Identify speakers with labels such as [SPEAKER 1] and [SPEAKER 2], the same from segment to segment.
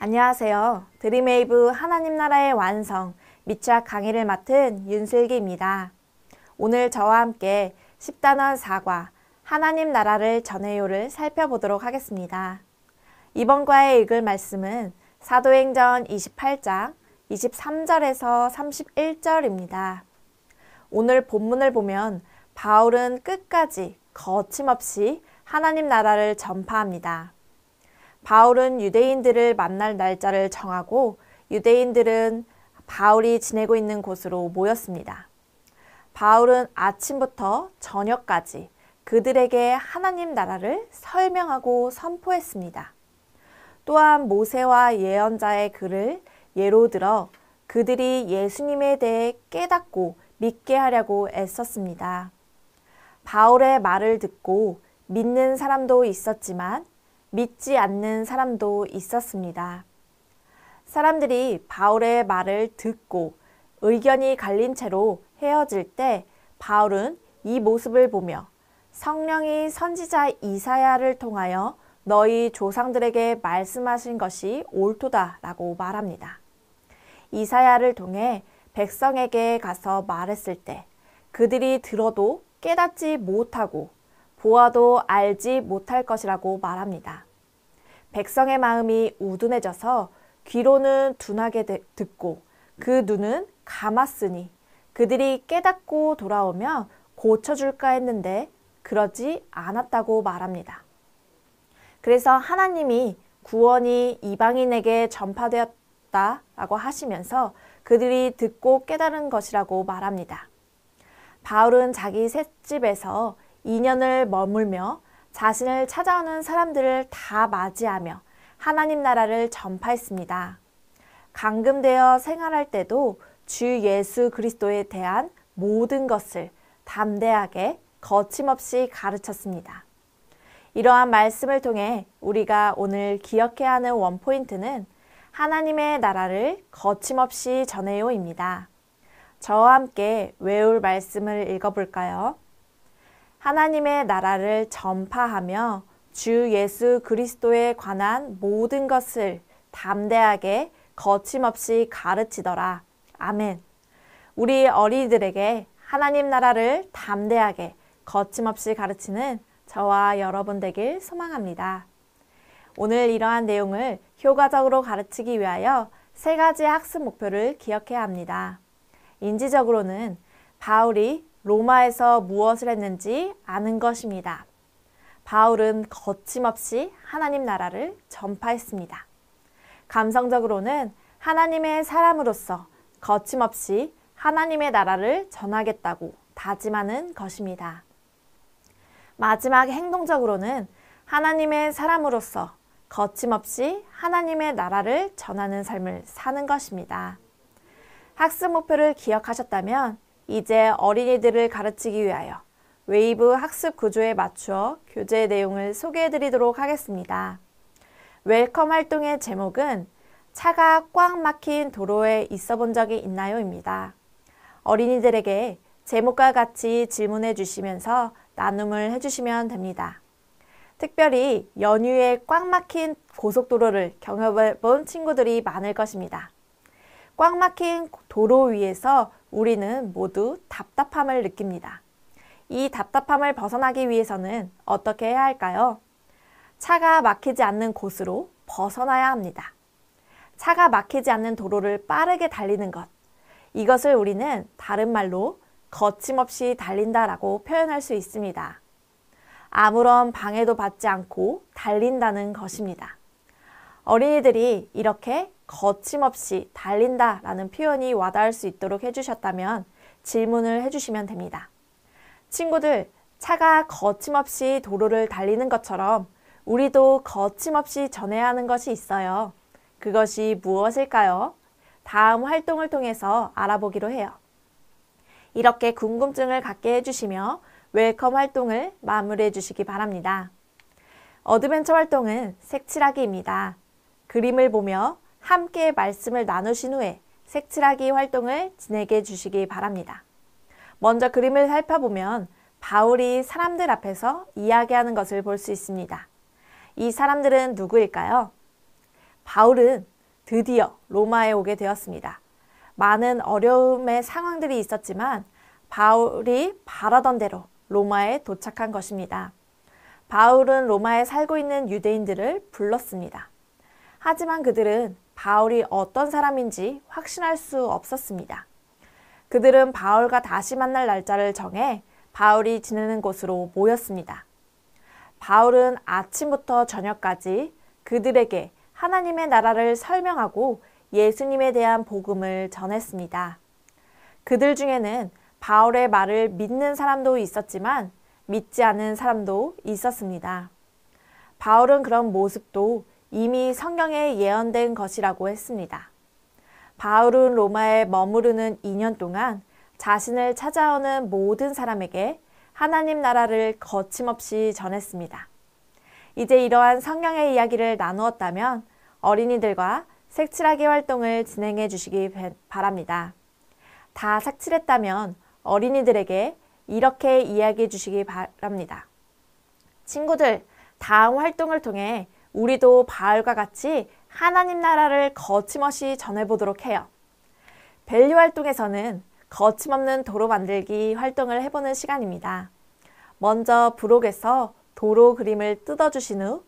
[SPEAKER 1] 안녕하세요. 드림웨이브 하나님 나라의 완성 밑작 강의를 맡은 윤슬기입니다. 오늘 저와 함께 10단원 4과 하나님 나라를 전해요를 살펴보도록 하겠습니다. 이번 과에 읽을 말씀은 사도행전 28장 23절에서 31절입니다. 오늘 본문을 보면 바울은 끝까지 거침없이 하나님 나라를 전파합니다. 바울은 유대인들을 만날 날짜를 정하고 유대인들은 바울이 지내고 있는 곳으로 모였습니다. 바울은 아침부터 저녁까지 그들에게 하나님 나라를 설명하고 선포했습니다. 또한 모세와 예언자의 글을 예로 들어 그들이 예수님에 대해 깨닫고 믿게 하려고 애썼습니다. 바울의 말을 듣고 믿는 사람도 있었지만 믿지 않는 사람도 있었습니다. 사람들이 바울의 말을 듣고 의견이 갈린 채로 헤어질 때 바울은 이 모습을 보며 성령이 선지자 이사야를 통하여 너희 조상들에게 말씀하신 것이 옳도다 라고 말합니다. 이사야를 통해 백성에게 가서 말했을 때 그들이 들어도 깨닫지 못하고 보아도 알지 못할 것이라고 말합니다. 백성의 마음이 우둔해져서 귀로는 둔하게 듣고 그 눈은 감았으니 그들이 깨닫고 돌아오며 고쳐줄까 했는데 그러지 않았다고 말합니다. 그래서 하나님이 구원이 이방인에게 전파되었다라고 하시면서 그들이 듣고 깨달은 것이라고 말합니다. 바울은 자기 셋집에서 2년을 머물며 자신을 찾아오는 사람들을 다 맞이하며 하나님 나라를 전파했습니다. 감금되어 생활할 때도 주 예수 그리스도에 대한 모든 것을 담대하게 거침없이 가르쳤습니다. 이러한 말씀을 통해 우리가 오늘 기억해야 하는 원포인트는 하나님의 나라를 거침없이 전해요입니다. 저와 함께 외울 말씀을 읽어볼까요? 하나님의 나라를 전파하며 주 예수 그리스도에 관한 모든 것을 담대하게 거침없이 가르치더라. 아멘. 우리 어린이들에게 하나님 나라를 담대하게 거침없이 가르치는 저와 여러분 되길 소망합니다. 오늘 이러한 내용을 효과적으로 가르치기 위하여 3가지 학습 목표를 기억해야 합니다. 인지적으로는 바울이 로마에서 무엇을 했는지 아는 것입니다. 바울은 거침없이 하나님 나라를 전파했습니다. 감성적으로는 하나님의 사람으로서 거침없이 하나님의 나라를 전하겠다고 다짐하는 것입니다. 마지막 행동적으로는 하나님의 사람으로서 거침없이 하나님의 나라를 전하는 삶을 사는 것입니다. 학습 목표를 기억하셨다면 이제 어린이들을 가르치기 위하여 웨이브 학습 구조에 맞추어 교재 내용을 소개해 드리도록 하겠습니다. 웰컴 활동의 제목은 차가 꽉 막힌 도로에 있어 본 적이 있나요? 입니다. 어린이들에게 제목과 같이 질문해 주시면서 나눔을 해주시면 됩니다. 특별히 연휴에 꽉 막힌 고속도로를 경험해 본 친구들이 많을 것입니다. 꽉 막힌 도로 위에서 우리는 모두 답답함을 느낍니다. 이 답답함을 벗어나기 위해서는 어떻게 해야 할까요? 차가 막히지 않는 곳으로 벗어나야 합니다. 차가 막히지 않는 도로를 빠르게 달리는 것. 이것을 우리는 다른 말로 거침없이 달린다라고 표현할 수 있습니다. 아무런 방해도 받지 않고 달린다는 것입니다. 어린이들이 이렇게 거침없이 달린다라는 표현이 와닿을 수 있도록 해주셨다면 질문을 해주시면 됩니다. 친구들, 차가 거침없이 도로를 달리는 것처럼 우리도 거침없이 전해야 하는 것이 있어요. 그것이 무엇일까요? 다음 활동을 통해서 알아보기로 해요. 이렇게 궁금증을 갖게 해주시며 웰컴 활동을 마무리해 주시기 바랍니다. 어드벤처 활동은 색칠하기입니다. 그림을 보며 함께 말씀을 나누신 후에 색칠하기 활동을 진행해 주시기 바랍니다. 먼저 그림을 살펴보면 바울이 사람들 앞에서 이야기하는 것을 볼 수 있습니다. 이 사람들은 누구일까요? 바울은 드디어 로마에 오게 되었습니다. 많은 어려움의 상황들이 있었지만 바울이 바라던 대로 로마에 도착한 것입니다. 바울은 로마에 살고 있는 유대인들을 불렀습니다. 하지만 그들은 바울이 어떤 사람인지 확신할 수 없었습니다. 그들은 바울과 다시 만날 날짜를 정해 바울이 지내는 곳으로 모였습니다. 바울은 아침부터 저녁까지 그들에게 하나님의 나라를 설명하고 예수님에 대한 복음을 전했습니다. 그들 중에는 바울의 말을 믿는 사람도 있었지만 믿지 않는 사람도 있었습니다. 바울은 그런 모습도 이미 성경에 예언된 것이라고 했습니다. 바울은 로마에 머무르는 2년 동안 자신을 찾아오는 모든 사람에게 하나님 나라를 거침없이 전했습니다. 이제 이러한 성경의 이야기를 나누었다면 어린이들과 색칠하기 활동을 진행해 주시기 바랍니다. 다 색칠했다면 어린이들에게 이렇게 이야기해 주시기 바랍니다. 친구들, 다음 활동을 통해 우리도 바울과 같이 하나님 나라를 거침없이 전해보도록 해요. 밸류 활동에서는 거침없는 도로 만들기 활동을 해보는 시간입니다. 먼저 부록에서 도로 그림을 뜯어주신 후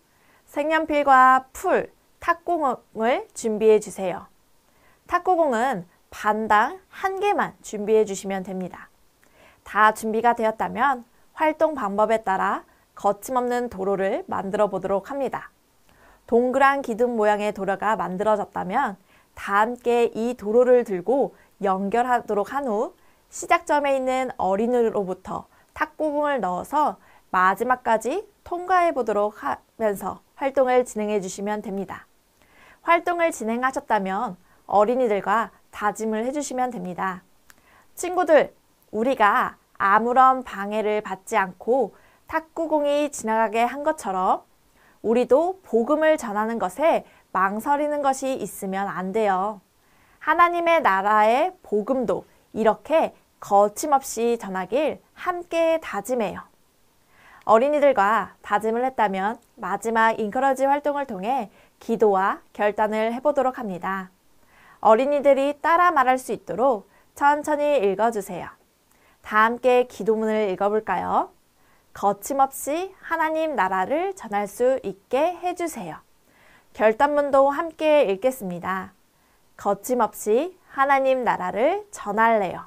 [SPEAKER 1] 색연필과 풀, 탁구공을 준비해 주세요. 탁구공은 반당 1개만 준비해 주시면 됩니다. 다 준비가 되었다면 활동 방법에 따라 거침없는 도로를 만들어 보도록 합니다. 동그란 기둥 모양의 도로가 만들어졌다면 다 함께 이 도로를 들고 연결하도록 한 후 시작점에 있는 어린이로부터 탁구공을 넣어서 마지막까지 통과해 보도록 하면서 활동을 진행해 주시면 됩니다. 활동을 진행하셨다면 어린이들과 다짐을 해주시면 됩니다. 친구들, 우리가 아무런 방해를 받지 않고 탁구공이 지나가게 한 것처럼 우리도 복음을 전하는 것에 망설이는 것이 있으면 안 돼요. 하나님의 나라의 복음도 이렇게 거침없이 전하길 함께 다짐해요. 어린이들과 다짐을 했다면 마지막 인커러지 활동을 통해 기도와 결단을 해보도록 합니다. 어린이들이 따라 말할 수 있도록 천천히 읽어주세요. 다 함께 기도문을 읽어볼까요? 거침없이 하나님 나라를 전할 수 있게 해주세요. 결단문도 함께 읽겠습니다. 거침없이 하나님 나라를 전할래요.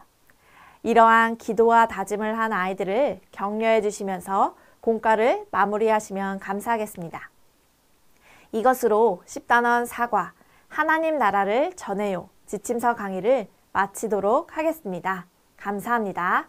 [SPEAKER 1] 이러한 기도와 다짐을 한 아이들을 격려해 주시면서 공과를 마무리하시면 감사하겠습니다. 이것으로 10단원 사과, 하나님 나라를 전해요 지침서 강의를 마치도록 하겠습니다. 감사합니다.